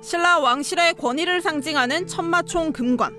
신라 왕실의 권위를 상징하는 천마총 금관.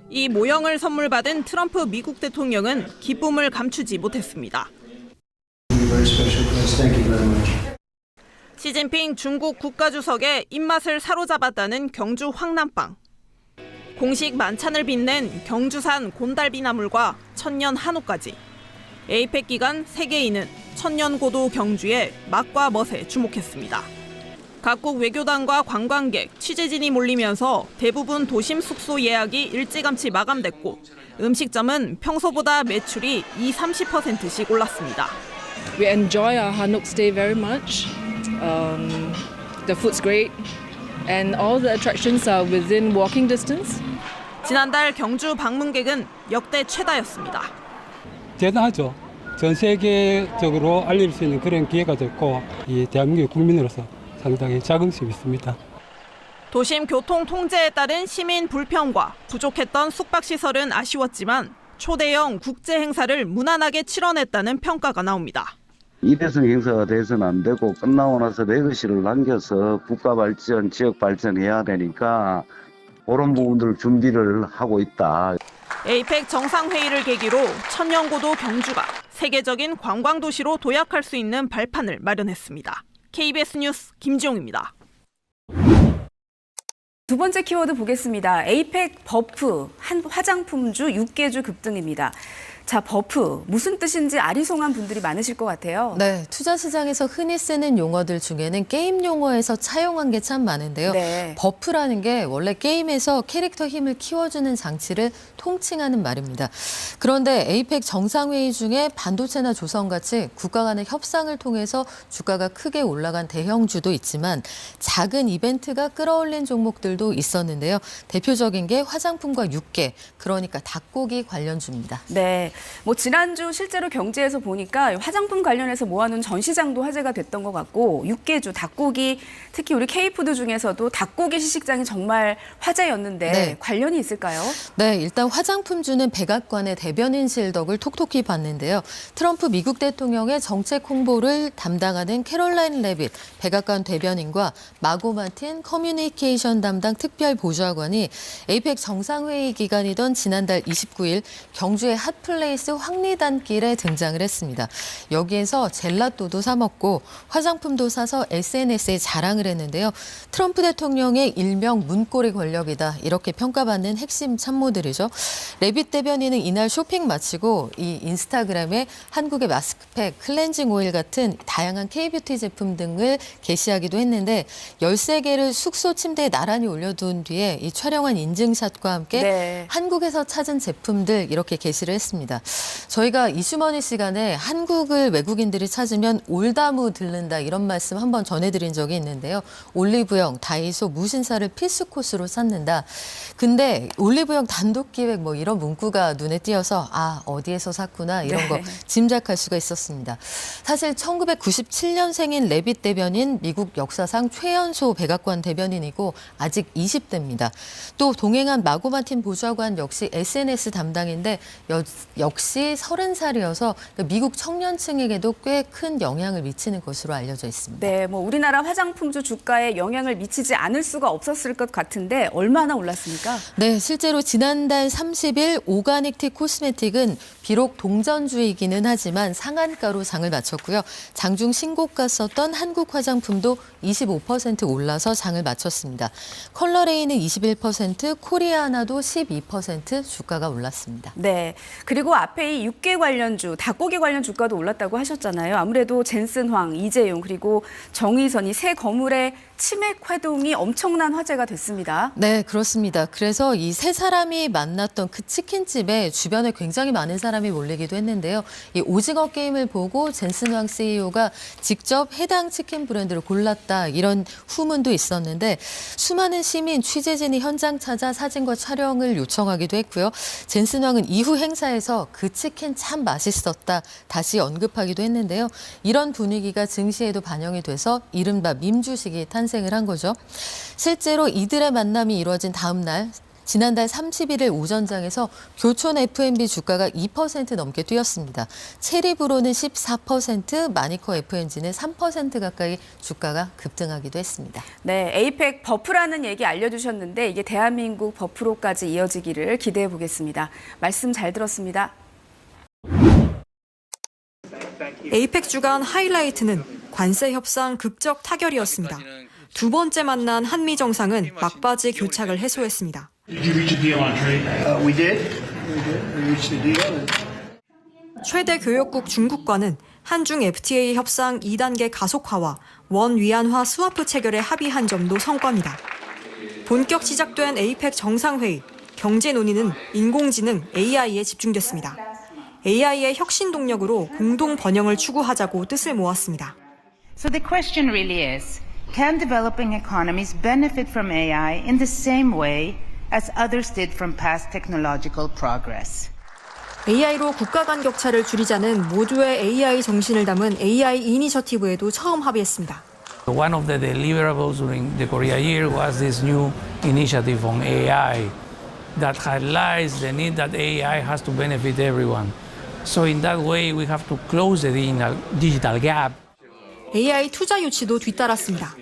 이 모형을 선물받은 트럼프 미국 대통령은 기쁨을 감추지 못했습니다. 시진핑 중국 국가주석의 입맛을 사로잡았다는 경주 황남빵. 공식 만찬을 빛낸 경주산 곤달비나물과 천년 한우까지. 에이펙 기간 세계인은 천년고도 경주에 맛과 멋에 주목했습니다. 각국 외교단과 관광객, 취재진이 몰리면서 대부분 도심 숙소 예약이 일찌감치 마감됐고 음식점은 평소보다 매출이 20-30%씩 올랐습니다. We enjoy our Hanok stay very much. The food's great, and all the attractions are within walking distance. 지난달 경주 방문객은 역대 최다였습니다. 대단하죠. 전 세계적으로 알릴 수 있는 그런 기회가 됐고 이 대한민국 국민으로서 상당히 자긍심이 있습니다. 도심 교통 통제에 따른 시민 불평과 부족했던 숙박시설은 아쉬웠지만 초대형 국제 행사를 무난하게 치러냈다는 평가가 나옵니다. 일회성 행사가 돼서는 안 되고 끝나고 나서 레거시를 남겨서 국가 발전, 지역 발전해야 되니까 그런 부분들을 준비를 하고 있다. 에이펙 정상회의를 계기로 천년고도 경주가 세계적인 관광도시로 도약할 수 있는 발판을 마련했습니다. KBS 뉴스 김지용입니다. 두 번째 키워드 보겠습니다. 에이펙 버프, 한 화장품주 6개주 급등입니다. 자, 버프, 무슨 뜻인지 아리송한 분들이 많으실 것 같아요. 네, 투자 시장에서 흔히 쓰는 용어들 중에는 게임 용어에서 차용한 게 참 많은데요. 네. 버프라는 게 원래 게임에서 캐릭터 힘을 키워주는 장치를 통칭하는 말입니다. 그런데 에이펙 정상회의 중에 반도체나 조선같이 국가 간의 협상을 통해서 주가가 크게 올라간 대형주도 있지만 작은 이벤트가 끌어올린 종목들도 있었는데요. 대표적인 게 화장품과 육개, 그러니까 닭고기 관련주입니다. 네. 뭐 지난주 실제로 경제에서 보니까 화장품 관련해서 모아놓은 전시장도 화제가 됐던 것 같고 육개주, 닭고기, 특히 우리 K푸드 중에서도 닭고기 시식장이 정말 화제였는데 네. 관련이 있을까요? 네, 일단 화장품주는 백악관의 대변인실 덕을 톡톡히 봤는데요. 트럼프 미국 대통령의 정책 홍보를 담당하는 캐롤라인 레빗 백악관 대변인과 마고 마틴 커뮤니케이션 담당 특별 보좌관이 에이펙 정상회의 기간이던 지난달 29일 경주의 핫플레이스 황리단길에 등장을 했습니다. 여기에서 젤라또도 사 먹고 화장품도 사서 SNS에 자랑을 했는데요. 트럼프 대통령의 일명 문고리 권력이다 이렇게 평가받는 핵심 참모들이죠. 레빗 대변인은 이날 쇼핑 마치고 이 인스타그램에 한국의 마스크팩, 클렌징 오일 같은 다양한 K뷰티 제품 등을 게시하기도 했는데 13개를 숙소 침대에 나란히 올려둔 뒤에 이 촬영한 인증샷과 함께 네. 한국에서 찾은 제품들 이렇게 게시를 했습니다. 저희가 이슈머니 시간에 한국을 외국인들이 찾으면 올다무 들른다 이런 말씀 한번 전해드린 적이 있는데요. 올리브영, 다이소, 무신사를 필수 코스로 찾는다. 근데 올리브영 단독 기획 뭐 이런 문구가 눈에 띄어서 아 어디에서 샀구나 이런 거 짐작할 수가 있었습니다. 사실 1997년생인 레빗 대변인 미국 역사상 최연소 백악관 대변인이고 아직 20대입니다. 또 동행한 마고 마틴 보좌관 역시 SNS 담당인데 역시 30살이어서 미국 청년층에게도 꽤 큰 영향을 미치는 것으로 알려져 있습니다. 네, 뭐 우리나라 화장품주 주가에 영향을 미치지 않을 수가 없었을 것 같은데 얼마나 올랐습니까? 네, 실제로 지난달 30일 오가닉티 코스메틱은 비록 동전주이기는 하지만 상한가로 장을 마쳤고요. 장중 신고가 썼던 한국 화장품도 25% 올라서 장을 마쳤습니다. 컬러레인은 21%, 코리아나도 12% 주가가 올랐습니다. 네. 그리고 앞에 이 육개 관련주, 닭고기 관련 주가도 올랐다고 하셨잖아요. 아무래도 젠슨황, 이재용 그리고 정의선 이 세 거물의 치맥 회동이 엄청난 화제가 됐습니다. 네, 그렇습니다. 그래서 이 세 사람이 만났던 그 치킨집에 주변에 굉장히 많은 사람이 몰리기도 했는데요. 이 오징어 게임을 보고 젠슨황 CEO가 직접 해당 치킨 브랜드를 골랐다 이런 후문도 있었는데 수많은 시민, 취재진이 현장 찾아 사진과 촬영을 요청하기도 했고요. 젠슨황은 이후 행사에서 그 치킨 참 맛있었다 다시 언급하기도 했는데요. 이런 분위기가 증시에도 반영이 돼서 이른바 밈주식이 탄생을 한 거죠. 실제로 이들의 만남이 이루어진 다음 날 지난달 31일 오전장에서 교촌 F&B 주가가 2% 넘게 뛰었습니다. 체리브로는 14%, 마니커 FNG는 3% 가까이 주가가 급등하기도 했습니다. 네, 에이펙 버프라는 얘기 알려주셨는데 이게 대한민국 버프로까지 이어지기를 기대해 보겠습니다. 말씀 잘 들었습니다. 에이펙 주간 하이라이트는 관세 협상 극적 타결이었습니다. 두 번째 만난 한미 정상은 막바지 교착을 해소했습니다. 최대 교역국 중국과는 한중 FTA 협상 2단계 가속화와 원 위안화 스와프 체결에 합의한 점도 성과입니다. 본격 시작된 에이펙 정상회의, 경제 논의는 인공지능 AI에 집중됐습니다. AI의 혁신 동력으로 공동 번영을 추구하자고 뜻을 모았습니다. So the question really is, can developing economies benefit from AI in the same way as others did from past technological progress? AI로 국가 간 격차를 줄이자는 모두의 AI 정신을 담은 AI 이니셔티브에도 처음 합의했습니다. One of the deliverables during the Korea Year was this new initiative on AI that highlights the need that AI has to benefit everyone. So in that way we have to close the digital gap. AI 투자 유치도 뒤따랐습니다.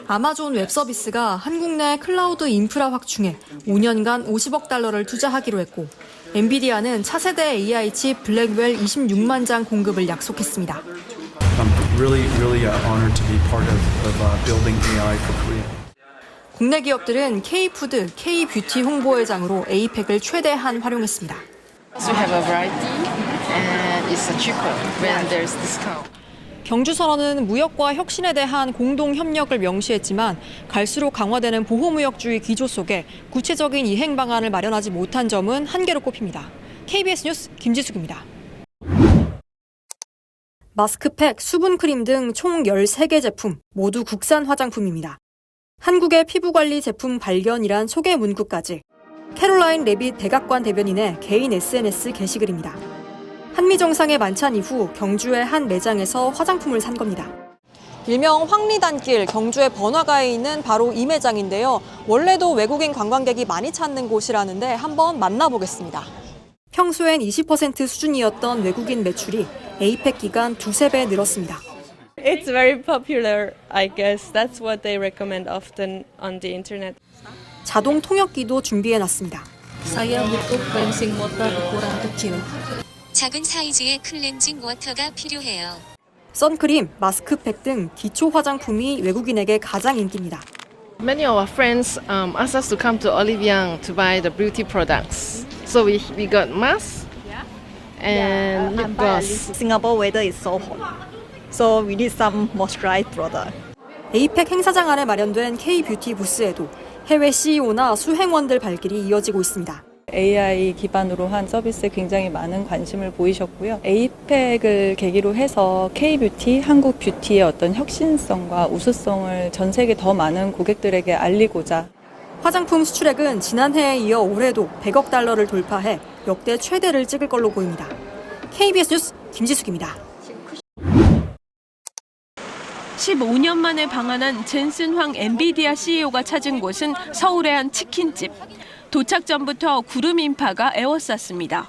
아마존 웹 서비스가 한국 내 클라우드 인프라 확충에 5년간 50억 달러를 투자하기로 했고, 엔비디아는 차세대 AI 칩 블랙웰 26만 장 공급을 약속했습니다. I'm really honored to be part of building AI for Korea. 국내 기업들은 K푸드, K뷰티 홍보회장으로 에이펙을 최대한 활용했습니다. So we have a variety and it's cheaper when there's discount. 경주선언은 무역과 혁신에 대한 공동 협력을 명시했지만 갈수록 강화되는 보호무역주의 기조 속에 구체적인 이행 방안을 마련하지 못한 점은 한계로 꼽힙니다. KBS 뉴스 김지숙입니다. 마스크팩, 수분크림 등 총 13개 제품, 모두 국산 화장품입니다. 한국의 피부관리 제품 발견이란 소개 문구까지. 캐롤라인 레빗 백악관 대변인의 개인 SNS 게시글입니다. 한미 정상의 만찬 이후 경주의 한 매장에서 화장품을 산 겁니다. 일명 황리단길, 경주의 번화가에 있는 바로 이 매장인데요. 원래도 외국인 관광객이 많이 찾는 곳이라는데 한번 만나보겠습니다. 평소엔 20% 수준이었던 외국인 매출이 에이펙 기간 2~3배 늘었습니다. It's very popular, I guess. That's what they recommend often on the internet. 자동 통역기도 준비해놨습니다. Saya butuh cleansing water ukuran kecil. 작은 사이즈의 클렌징 워터가 필요해요. 선크림, 마스크팩 등 기초 화장품이 외국인에게 가장 인기입니다. Many of our friends asked us to come to Olive Young to buy the beauty products. So we got masks and lip gloss. Singapore weather is so hot, so we need some moisturized product. 에이펙 행사장 안에 마련된 K뷰티 부스에도 해외 CEO나 수행원들 발길이 이어지고 있습니다. AI 기반으로 한 서비스에 굉장히 많은 관심을 보이셨고요. 에이펙을 계기로 해서 K뷰티, 한국 뷰티의 어떤 혁신성과 우수성을 전 세계 더 많은 고객들에게 알리고자. 화장품 수출액은 지난해에 이어 올해도 100억 달러를 돌파해 역대 최대를 찍을 걸로 보입니다. KBS 뉴스 김지숙입니다. 15년 만에 방한한 젠슨 황 엔비디아 CEO가 찾은 곳은 서울의 한 치킨집. 도착 전부터 구름 인파가 에워쌌습니다.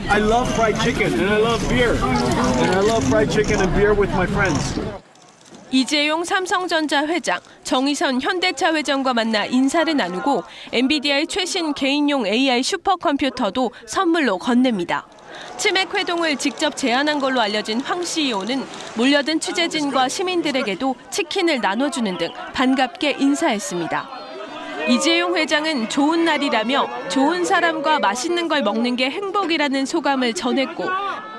I love fried chicken and I love beer. And I love fried chicken and beer with my friends. 이재용 삼성전자 회장, 정의선 현대차 회장과 만나 인사를 나누고 엔비디아의 최신 개인용 AI 슈퍼컴퓨터도 선물로 건넵니다. 치맥 회동을 직접 제안한 걸로 알려진 황 CEO는 몰려든 취재진과 시민들에게도 치킨을 나눠주는 등 반갑게 인사했습니다. 이재용 회장은 좋은 날이라며 좋은 사람과 맛있는 걸 먹는 게 행복이라는 소감을 전했고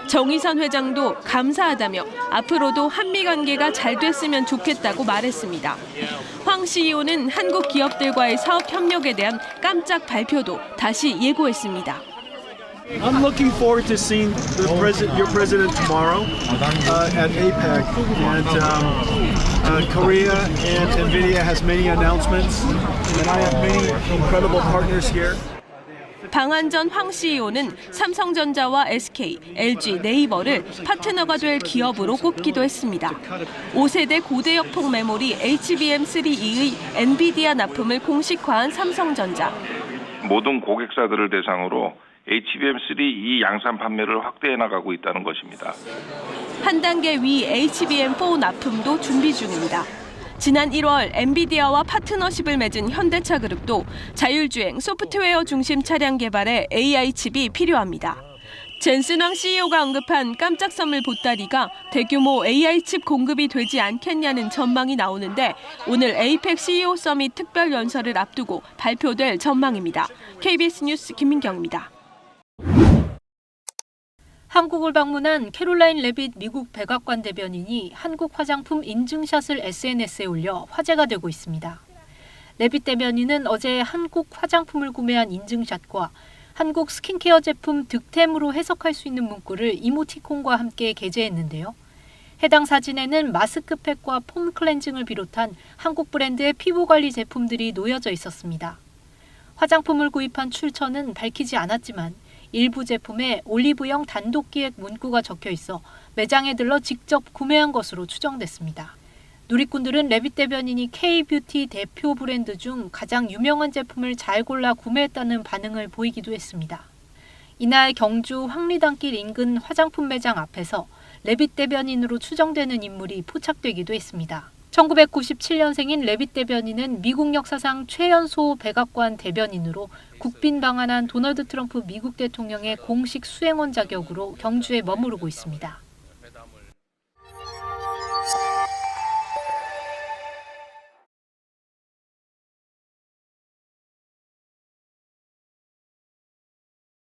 정의선 회장도 감사하다며 앞으로도 한미 관계가 잘 됐으면 좋겠다고 말했습니다. 황 CEO는 한국 기업들과의 사업 협력에 대한 깜짝 발표도 다시 예고했습니다. I'm looking forward to seeing your president tomorrow at APEC. And Korea and NVIDIA has many announcements, and I have many incredible partners here. 방한 전 황 CEO는 삼성전자와 SK, LG, 네이버를 파트너가 될 기업으로 꼽기도 했습니다. 5세대 고대역폭 메모리 HBM3E의 엔비디아 납품을 공식화한 삼성전자. 모든 고객사들을 대상으로 HBM3 이 양산 판매를 확대해 나가고 있다는 것입니다. 한 단계 위 HBM4 납품도 준비 중입니다. 지난 1월 엔비디아와 파트너십을 맺은 현대차 그룹도 자율주행 소프트웨어 중심 차량 개발에 AI 칩이 필요합니다. 젠슨 황 CEO가 언급한 깜짝 선물 보따리가 대규모 AI 칩 공급이 되지 않겠냐는 전망이 나오는데 오늘 APEC CEO 서밋 특별 연설을 앞두고 발표될 전망입니다. KBS 뉴스 김민경입니다. 한국을 방문한 캐롤라인 레빗 미국 백악관 대변인이 한국 화장품 인증샷을 SNS에 올려 화제가 되고 있습니다. 레빗 대변인은 어제 한국 화장품을 구매한 인증샷과 한국 스킨케어 제품 득템으로 해석할 수 있는 문구를 이모티콘과 함께 게재했는데요. 해당 사진에는 마스크팩과 폼 클렌징을 비롯한 한국 브랜드의 피부관리 제품들이 놓여져 있었습니다. 화장품을 구입한 출처는 밝히지 않았지만 일부 제품에 올리브영 단독기획 문구가 적혀 있어 매장에 들러 직접 구매한 것으로 추정됐습니다. 누리꾼들은 레빗 대변인이 K-뷰티 대표 브랜드 중 가장 유명한 제품을 잘 골라 구매했다는 반응을 보이기도 했습니다. 이날 경주 황리단길 인근 화장품 매장 앞에서 레빗 대변인으로 추정되는 인물이 포착되기도 했습니다. 1997년생인 레빗 대변인은 미국 역사상 최연소 백악관 대변인으로 국빈 방한한 도널드 트럼프 미국 대통령의 공식 수행원 자격으로 경주에 머무르고 있습니다.